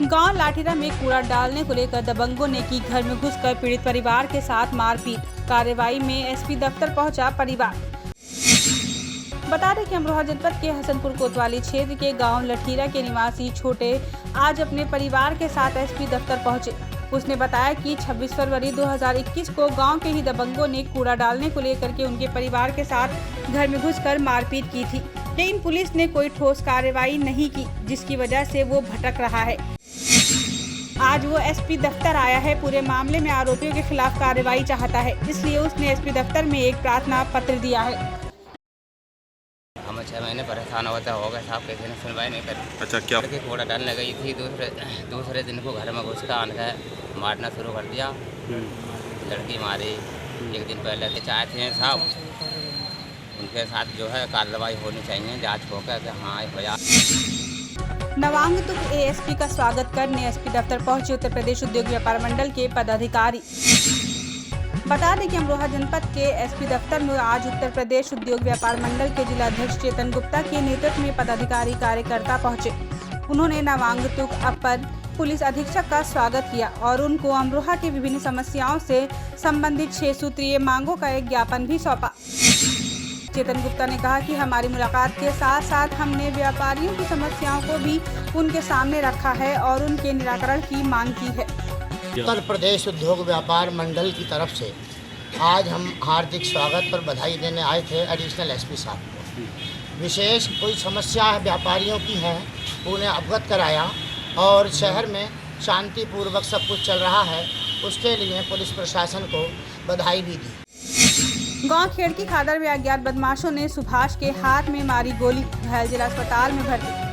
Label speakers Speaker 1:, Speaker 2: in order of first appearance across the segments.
Speaker 1: गांव लाठीरा में कूड़ा डालने को लेकर दबंगों ने की घर में घुसकर पीड़ित परिवार के साथ मारपीट। कार्रवाई में एसपी दफ्तर पहुंचा परिवार। बता दें कि अमरोहा जनपद के हसनपुर कोतवाली क्षेत्र के गांव लाठीरा के निवासी छोटे आज अपने परिवार के साथ एसपी दफ्तर पहुंचे। उसने बताया कि 26 फरवरी 2021 को गांव के ही दबंगों ने कूड़ा डालने को लेकर के उनके परिवार के साथ घर में घुसकर मारपीट की थी, लेकिन पुलिस ने कोई ठोस कार्रवाई नहीं की, जिसकी वजह से वो भटक रहा है। आज वो एसपी दफ्तर आया है। पूरे मामले में आरोपियों के खिलाफ कार्रवाई चाहता है, इसलिए उसने एसपी दफ्तर में एक प्रार्थना पत्र दिया है।
Speaker 2: हम 6 महीने परेशान होता होगा साहब, किसी ने सुनवाई नहीं करी।
Speaker 3: अच्छा, क्या
Speaker 2: लड़की कूड़ा डालने गई थी, दूसरे दिन को घर में घुस कर आने मारना शुरू कर दिया। लड़की मारी। एक दिन पहले के चाहते हैं साहब, उनके साथ जो है कार्रवाई होनी चाहिए, जांच होकर कि हाँ भैया।
Speaker 1: नवांगतुक एएसपी का स्वागत करने एसपी दफ्तर पहुंचे उत्तर प्रदेश उद्योग व्यापार मंडल के पदाधिकारी। बता दें कि अमरोहा जनपद के एसपी दफ्तर में आज उत्तर प्रदेश उद्योग व्यापार मंडल के जिलाध्यक्ष चेतन गुप्ता के नेतृत्व में पदाधिकारी कार्यकर्ता पहुंचे। उन्होंने नवांगतुक अपर पुलिस अधीक्षक का स्वागत किया और उनको अमरोहा की विभिन्न समस्याओं से संबंधित 6 सूत्रीय मांगों का एक ज्ञापन भी सौंपा। चेतन गुप्ता ने कहा कि हमारी मुलाकात के साथ साथ हमने व्यापारियों की समस्याओं को भी उनके सामने रखा है और उनके निराकरण की मांग की है।
Speaker 4: उत्तर प्रदेश उद्योग व्यापार मंडल की तरफ से आज हम हार्दिक स्वागत पर बधाई देने आए थे एडिशनल एसपी साहब को। विशेष कोई समस्या व्यापारियों की है, उन्हें अवगत कराया और शहर में शांतिपूर्वक सब कुछ चल रहा है, उसके लिए पुलिस प्रशासन को बधाई भी दी।
Speaker 1: गांव खेड़की खादर में अज्ञात बदमाशों ने सुभाष के हाथ में मारी गोली, घायल जिला अस्पताल में भर्ती।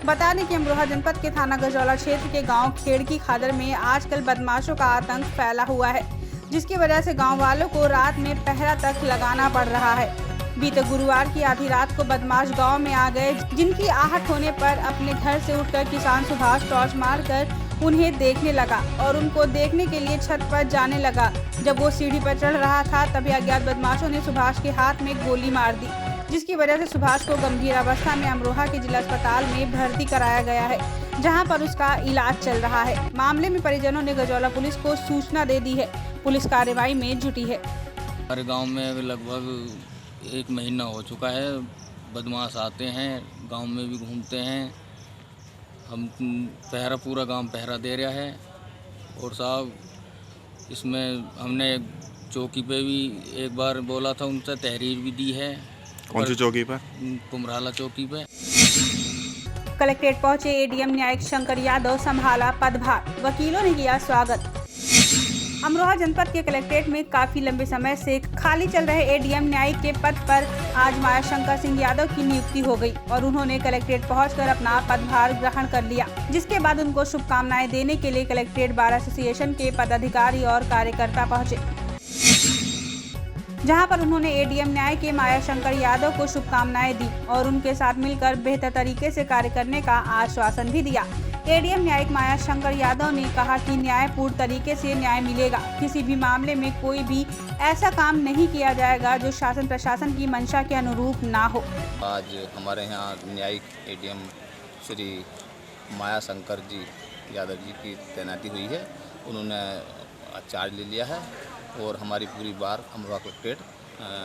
Speaker 1: बता दें कि अमरोहा जनपद के थाना गजौला क्षेत्र के गांव खेड़की खादर में आजकल बदमाशों का आतंक फैला हुआ है, जिसकी वजह से गांव वालों को रात में पहरा तक लगाना पड़ रहा है। बीते गुरुवार की आधी रात को बदमाश गांव में आ गए, जिनकी आहट होने पर अपने घर से उठकर किसान सुभाष टॉर्च मारकर उन्हें देखने लगा और उनको देखने के लिए छत पर जाने लगा। जब वो सीढ़ी पर चढ़ रहा था तभी अज्ञात बदमाशों ने सुभाष के हाथ में गोली मार दी, जिसकी वजह से सुभाष को गंभीर अवस्था में अमरोहा के जिला अस्पताल में भर्ती कराया गया है, जहां पर उसका इलाज चल रहा है। मामले में परिजनों ने गजौला पुलिस को सूचना दे दी है। पुलिस कार्रवाई में जुटी है।
Speaker 5: हमारे गाँव में लगभग 1 महीना हो चुका है, बदमाश आते हैं, गाँव में भी घूमते हैं। हम पूरा गांव पहरा दे रहा है और साहब इसमें हमने चौकी पे भी एक बार बोला था, उनसे तहरीर भी दी है।
Speaker 3: कौन सी चौकी पर?
Speaker 5: कुमराला चौकी पे।
Speaker 1: कलेक्ट्रेट पहुंचे एडीएम न्यायिक शंकर यादव, संभाला पदभार, वकीलों ने किया स्वागत। अमरोहा जनपद के कलेक्ट्रेट में काफी लंबे समय से खाली चल रहे एडीएम न्यायिक के पद पर आज माया शंकर सिंह यादव की नियुक्ति हो गई और उन्होंने कलेक्ट्रेट पहुंचकर अपना पदभार ग्रहण कर लिया, जिसके बाद उनको शुभकामनाएं देने के लिए कलेक्ट्रेट बार एसोसिएशन के पदाधिकारी और कार्यकर्ता पहुंचे, जहां पर उन्होंने एडीएम न्याय के माया शंकर यादव को शुभकामनाएं दी और उनके साथ मिलकर बेहतर तरीके से कार्य करने का आश्वासन भी दिया। एडीएम न्यायिक माया शंकर यादव ने कहा कि न्यायपूर्ण तरीके से न्याय मिलेगा। किसी भी मामले में कोई भी ऐसा काम नहीं किया जाएगा जो शासन प्रशासन की मंशा के अनुरूप ना हो।
Speaker 6: आज हमारे यहाँ न्यायिक एडीएम श्री माया शंकर जी यादव जी की तैनाती हुई है। उन्होंने चार्ज ले लिया है और हमारी पूरी बार अमरोहा कलेक्ट्रेट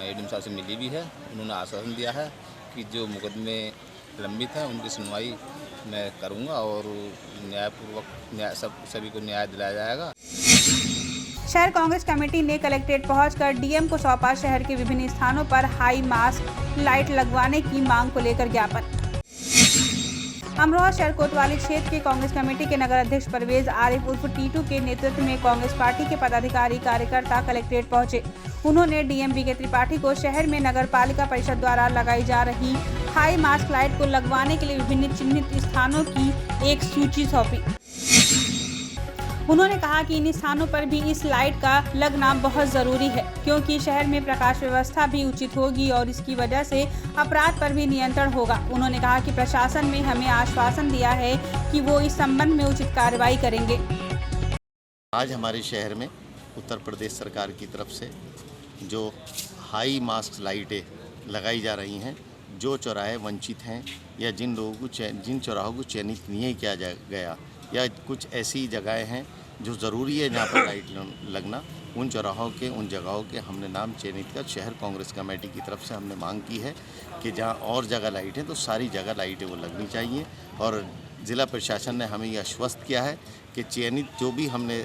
Speaker 6: एडीएम साहब से मिली भी है। उन्होंने आश्वासन दिया है कि जो मुकदमे लंबित हैं उनकी सुनवाई मैं करूंगा और न्यायपूर्वक सभी को न्याय दिलाया जाएगा।
Speaker 1: शहर कांग्रेस कमेटी ने कलेक्ट्रेट पहुंचकर डीएम को सौंपा शहर के विभिन्न स्थानों पर हाई मास्क लाइट लगवाने की मांग को लेकर ज्ञापन। अमरोहा शहर कोतवाली क्षेत्र के कांग्रेस कमेटी के नगर अध्यक्ष परवेज आरिफ उर्फ टीटू के नेतृत्व में कांग्रेस पार्टी के पदाधिकारी कार्यकर्ता कलेक्ट्रेट पहुंचे। उन्होंने डीएम बीके त्रिपाठी को शहर में नगर पालिका परिषद द्वारा लगाई जा रही हाई मास्क लाइट को लगवाने के लिए विभिन्न चिन्हित स्थानों की एक सूची सौंपी। उन्होंने कहा कि इन स्थानों पर भी इस लाइट का लगना बहुत जरूरी है, क्योंकि शहर में प्रकाश व्यवस्था भी उचित होगी और इसकी वजह से अपराध पर भी नियंत्रण होगा। उन्होंने कहा कि प्रशासन ने हमें आश्वासन दिया है कि वो इस संबंध में उचित कार्रवाई करेंगे।
Speaker 7: आज हमारे शहर में उत्तर प्रदेश सरकार की तरफ से जो हाई मास्क लाइटें लगाई जा रही हैं, जो चौराहे वंचित हैं या जिन लोगों को जिन चौराहों को चयनित नहीं किया गया या कुछ ऐसी जगहें हैं जो ज़रूरी है जहाँ पर लाइट लगना, उन चौराहों के उन जगहों के हमने नाम चयनित कर शहर कांग्रेस कमेटी की तरफ से हमने मांग की है कि जहाँ और जगह लाइट है तो सारी जगह लाइटें वो लगनी चाहिए। और ज़िला प्रशासन ने हमें यह आश्वस्त किया है कि चयनित जो भी हमने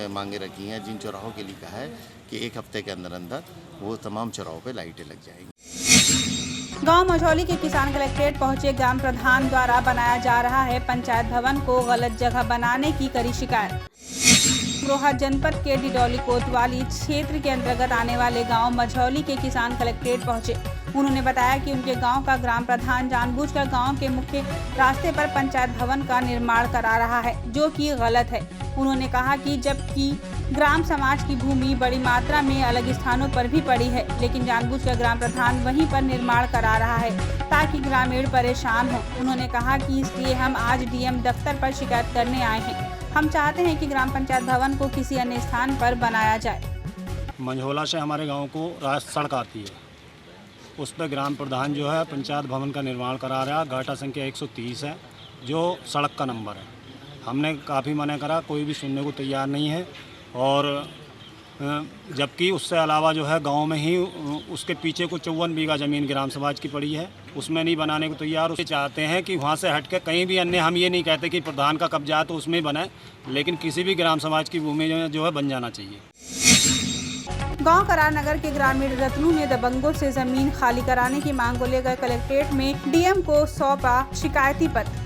Speaker 7: मांगे रखी हैं, जिन चौराहों के लिए कहा है कि 1 हफ्ते के अंदर अंदर वो तमाम चौराहों पे लाइटें लग जाएंगी।
Speaker 1: गांव मझौली के किसान कलेक्ट्रेट पहुंचे ग्राम प्रधान द्वारा बनाया जा रहा है पंचायत भवन को गलत जगह बनाने की करी शिकायत। अमरोहा जनपद के डिडौली कोतवाली क्षेत्र के अंतर्गत आने वाले गांव मझौली के किसान कलेक्ट्रेट पहुंचे। उन्होंने बताया कि उनके गांव का ग्राम प्रधान जानबूझकर गांव के मुख्य रास्ते पर पंचायत भवन का निर्माण करा रहा है, जो कि गलत है। उन्होंने कहा कि जबकि ग्राम समाज की भूमि बड़ी मात्रा में अलग स्थानों पर भी पड़ी है, लेकिन जानबूझकर ग्राम प्रधान वहीं पर निर्माण करा रहा है ताकि ग्रामीण परेशान हो। उन्होंने कहा कि इसलिए हम आज डीएम दफ्तर पर शिकायत करने आए हैं। हम चाहते हैं कि ग्राम पंचायत भवन को किसी अन्य स्थान पर बनाया जाए।
Speaker 3: मंझोला से हमारे गांव को सड़क आती है, उस पर ग्राम प्रधान जो है पंचायत भवन का निर्माण करा रहा है। घाटा संख्या 130 है जो सड़क का नंबर है। हमने काफ़ी मना करा, कोई भी सुनने को तैयार नहीं है। और जबकि उससे अलावा जो है गांव में ही उसके पीछे को 54 बीघा ज़मीन ग्राम समाज की पड़ी है, उसमें नहीं बनाने को तैयार। उसे चाहते हैं कि वहां से हट के कहीं भी अन्य, हम ये नहीं कहते कि प्रधान का कब्जा है तो उसमें बनाए, लेकिन किसी भी ग्राम समाज की भूमि जो है बन जाना चाहिए।
Speaker 1: गांव करार नगर के ग्रामीण रत्नू ने दबंगों से जमीन खाली कराने की मांग को लेकर कलेक्ट्रेट में डीएम को सौंपा शिकायती पत्र।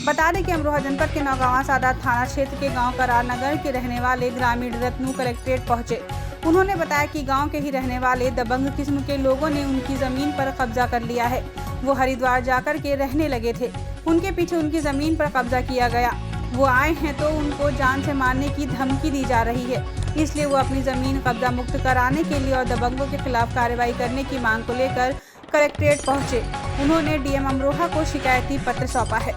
Speaker 1: बता दें कि अमरोहा जनपद के नौगांवा सादात थाना क्षेत्र के गांव करार नगर के रहने वाले ग्रामीण रत्नू कलेक्ट्रेट पहुंचे। उन्होंने बताया कि गांव के ही रहने वाले दबंग किस्म के लोगों ने उनकी जमीन पर कब्जा कर लिया है। वो हरिद्वार जाकर के रहने लगे थे, उनके पीछे उनकी जमीन पर कब्जा किया गया। वो आए हैं तो उनको जान से मारने की धमकी दी जा रही है, इसलिए वो अपनी जमीन कब्जा मुक्त कराने के लिए और दबंगों के खिलाफ कार्रवाई करने की मांग को लेकर कलेक्ट्रेट पहुंचे। उन्होंने डीएम अमरोहा को शिकायती पत्र सौंपा है।